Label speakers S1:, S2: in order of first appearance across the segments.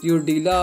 S1: rio de la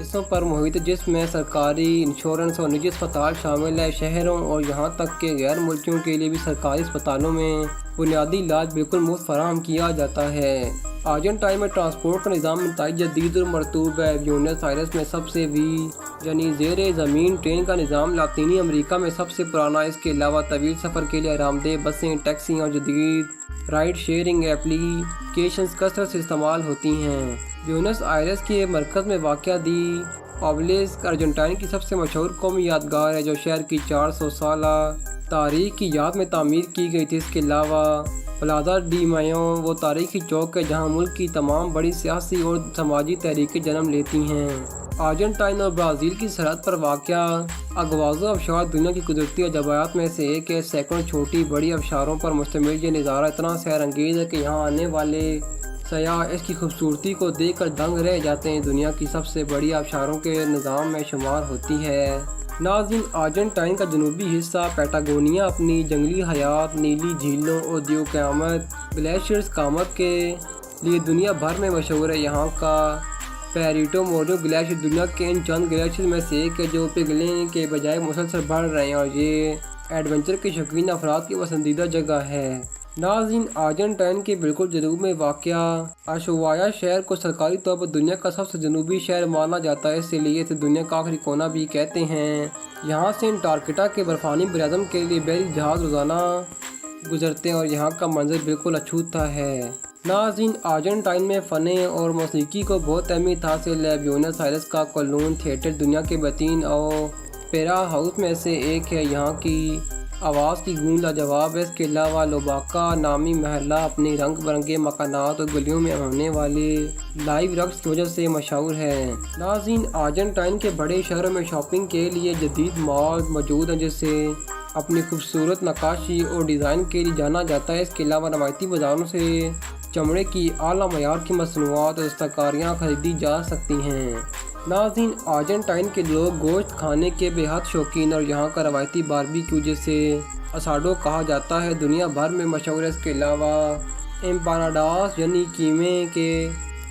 S1: حصوں پر محیط جس میں سرکاری انشورنس اور نجی اسپتال شامل ہے۔ شہروں اور یہاں تک کہ غیر ملکیوں کے لیے بھی سرکاری اسپتالوں میں بنیادی علاج بالکل مفت فراہم کیا جاتا ہے۔ ارجنٹائن میں ٹرانسپورٹ کا نظام انتہائی جدید اور مرطوب ہے۔ بیونس آئرس میں سب سے یعنی زیر زمین ٹرین کا نظام لاطینی امریکہ میں سب سے پرانا۔ اس کے علاوہ طویل سفر کے لیے آرام دہ بسیں، ٹیکسی اور جدید رائڈ شیئرنگ ایپلیکیشنز کثرت سے استعمال ہوتی ہیں۔ بیونس آئرس کے مرکز میں واقع دی اوبیلسک ارجنٹائن کی سب سے مشہور قومی یادگار ہے جو شہر کی 400 سالہ تاریخ کی یاد میں تعمیر کی گئی تھی۔ اس کے علاوہ پلازا ڈی میو وہ تاریخی چوک ہے جہاں ملک کی تمام بڑی سیاسی اور سماجی تحریکیں جنم لیتی ہیں۔ ارجنٹائن اور برازیل کی سرحد پر واقع اگوازو آبشار دنیا کی قدرتی عجائبات میں سے ایک ہے۔ سینکڑوں چھوٹی بڑی آبشاروں پر مشتمل یہ نظارہ اتنا سحر انگیز ہے کہ یہاں آنے والے سیاح اس کی خوبصورتی کو دیکھ کر دنگ رہ جاتے ہیں۔ دنیا کی سب سے بڑی آبشاروں کے نظام میں شمار ہوتی ہے۔ ناظرین، ارجنٹائن کا جنوبی حصہ پیٹاگونیا اپنی جنگلی حیات، نیلی جھیلوں اور دیوقامت گلیشیئرز کامت کے لیے دنیا بھر میں مشہور ہے۔ یہاں کا پیریٹو مورو گلیشیئر دنیا کے ان چند گلیشیئرز میں سے ایک ہے جو پگھلنے کے بجائے مسلسل بڑھ رہے ہیں اور یہ ایڈونچر کے شوقین افراد کی پسندیدہ جگہ ہے۔ ناظرین، ارجنٹائن کے بالکل جنوب میں واقع اشوائیا شہر کو سرکاری طور پر دنیا کا سب سے جنوبی شہر مانا جاتا ہے، اس لیے اسے دنیا کا آخری کونا بھی کہتے ہیں۔ یہاں سے انٹارکٹیکا کے برفانی براعظم کے لیے بحری جہاز روزانہ گزرتے ہیں اور یہاں کا منظر بالکل اچھوتا ہے۔ ناظرین، ارجنٹائن میں فن اور موسیقی کو بہت اہمیت حاصل ہے۔ بیونس آئرس کا کولون تھیٹر دنیا کے بہترین اوپیرا ہاؤس میں سے ایک ہے۔ یہاں کی آواز کی گونج لاجواب ہے۔ اس کے علاوہ لوباکا نامی محلہ اپنے رنگ برنگے مکانات اور گلیوں میں ہونے والے لائیو رقص کی وجہ سے مشہور ہے۔ ناظرین، ارجنٹائن کے بڑے شہروں میں شاپنگ کے لیے جدید مال موجود ہیں جسے اپنی خوبصورت نقاشی اور ڈیزائن کے لیے جانا جاتا ہے۔ اس کے علاوہ روایتی بازاروں سے چمڑے کی اعلیٰ معیار کی مصنوعات اور دستکاریاں خریدی جا سکتی ہیں۔ ناظرین، ارجنٹائن کے لوگ گوشت کھانے کے بے حد شوقین اور یہاں کا روایتی باربیکیو جسے اساڈو کہا جاتا ہے دنیا بھر میں مشہور ہے۔ اس کے علاوہ ایمپاناڈاس یعنی قیمے کے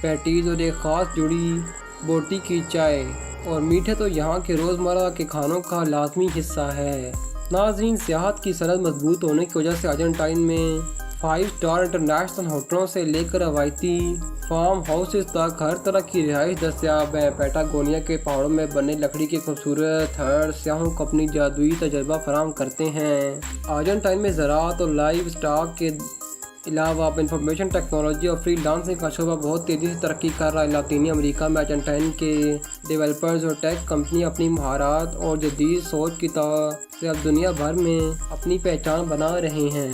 S1: پیٹیز اور ایک خاص جڑی بوٹی کی چائے اور میٹھے تو یہاں کے روزمرہ کے کھانوں کا لازمی حصہ ہے۔ ناظرین، سیاحت کی سرحد مضبوط ہونے کی وجہ سے ارجنٹائن میں 5 اسٹار انٹرنیشنل ہوٹلوں سے لے کر روایتی فارم ہاؤسز تک ہر طرح کی رہائش دستیاب ہے۔ پیٹاگونیا کے پہاڑوں میں بنے لکڑی کے خوبصورت ہٹ سیاحوں کو اپنی جادوئی تجربہ فراہم کرتے ہیں۔ ارجنٹائن میں زراعت اور لائیو اسٹاک کے علاوہ انفارمیشن ٹیکنالوجی اور فری لانسنگ کا شعبہ بہت تیزی سے ترقی کر رہا ہے۔ لاطینی امریکہ میں ارجنٹائن کے ڈیولپرز اور ٹیک کمپنی اپنی مہارات اور جدید سوچ کی سے اب دنیا بھر میں اپنی پہچان بنا رہے ہیں۔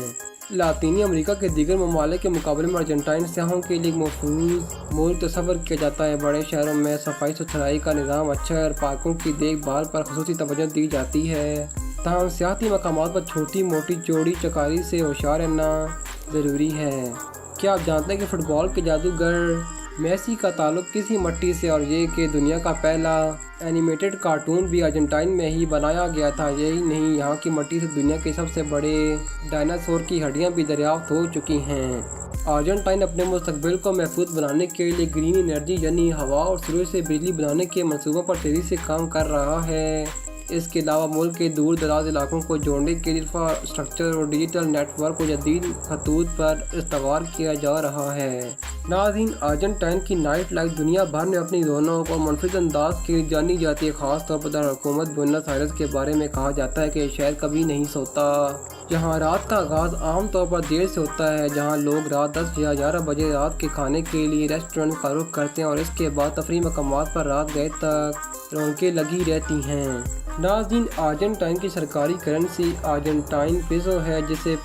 S1: لاطینی امریکہ کے دیگر ممالک کے مقابلے میں ارجنٹائن سیاحوں کے لیے ایک محفوظ ملک تصور کیا جاتا ہے۔ بڑے شہروں میں صفائی ستھرائی کا نظام اچھا ہے اور پارکوں کی دیکھ بھال پر خصوصی توجہ دی جاتی ہے۔ تاہم سیاحتی مقامات پر چھوٹی موٹی چوری چکاری سے ہوشیار رہنا ضروری ہے۔ کیا آپ جانتے ہیں کہ فٹ بال کے جادوگر میسی کا تعلق کسی مٹی سے اور یہ کہ دنیا کا پہلا اینیمیٹڈ کارٹون بھی ارجنٹائن میں ہی بنایا گیا تھا؟ یہی نہیں، یہاں کی مٹی سے دنیا کے سب سے بڑے ڈائناسور کی ہڈیاں بھی دریافت ہو چکی ہیں۔ ارجنٹائن اپنے مستقبل کو محفوظ بنانے کے لیے گرین انرجی یعنی ہوا اور سورج سے بجلی بنانے کے منصوبوں پر تیزی سے کام کر رہا ہے۔ اس کے علاوہ ملک کے دور دراز علاقوں کو جوڑنے کے لیے انفراسٹرکچر اور ڈیجیٹل نیٹ ورک کو جدید خطوط پر استوار کیا جا رہا ہے۔ ناظرین، ارجنٹائن کی نائٹ لائف دنیا بھر میں اپنی رونق اور منفرد انداز کے لیے جانی جاتی ہے۔ خاص طور پر دارالحکومت بیونس آئرس کے بارے میں کہا جاتا ہے کہ یہ شہر کبھی نہیں سوتا۔ جہاں رات کا آغاز عام طور پر دیر سے ہوتا ہے، جہاں لوگ رات 10 یا 11 بجے رات کے کھانے کے لیے ریسٹورنٹ کا رخ کرتے ہیں اور اس کے بعد تفریحی مقامات پر رات گئے تک رونقیں لگی رہتی ہیں۔ ناظرین، ارجنٹائن کی سرکاری کرنسی ارجنٹائن پیسو ہے جسے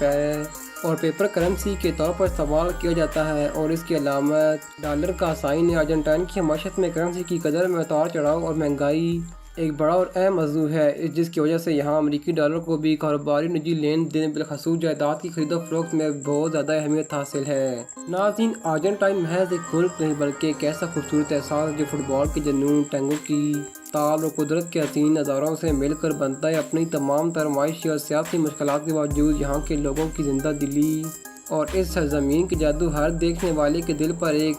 S1: اور پیپر کرنسی کے طور پر استعمال کیا جاتا ہے اور اس کی علامت ڈالر کا سائن ہے۔ ارجنٹائن کی معیشت میں کرنسی کی قدر میں اتار چڑھاؤ اور مہنگائی ایک بڑا اور اہم موضوع ہے، جس کی وجہ سے یہاں امریکی ڈالر کو بھی کاروباری نجی لین دین بالخصوص جائیداد کی خرید و فروخت میں بہت زیادہ اہمیت حاصل ہے۔ ناظرین، ارجنٹائن محض ایک ملک نہیں بلکہ ایک ایسا خوبصورت احساس جو فٹ بال کے جنون، ٹینگو کی تال اور قدرت کے حسین نظاروں سے مل کر بنتا ہے۔ اپنی تمام تر معاشی اور سیاسی مشکلات کے باوجود یہاں کے لوگوں کی زندہ دلی اور اس سرزمین کے جادو ہر دیکھنے والے کے دل پر ایک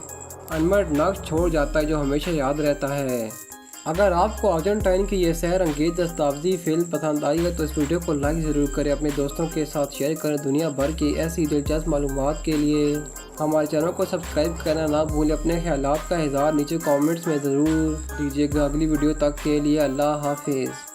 S1: انمٹ نقش چھوڑ جاتا ہے جو ہمیشہ یاد رہتا ہے۔ اگر آپ کو ارجنٹائن کی یہ سحر انگیز دستاویزی فلم پسند آئی ہے تو اس ویڈیو کو لائک ضرور کریں، اپنے دوستوں کے ساتھ شیئر کریں۔ دنیا بھر کی ایسی دلچسپ معلومات کے لیے ہمارے چینل کو سبسکرائب کرنا نہ بھولیں۔ اپنے خیالات کا اظہار نیچے کامنٹس میں ضرور دیجیے گا۔ اگلی ویڈیو تک کے لیے اللہ حافظ۔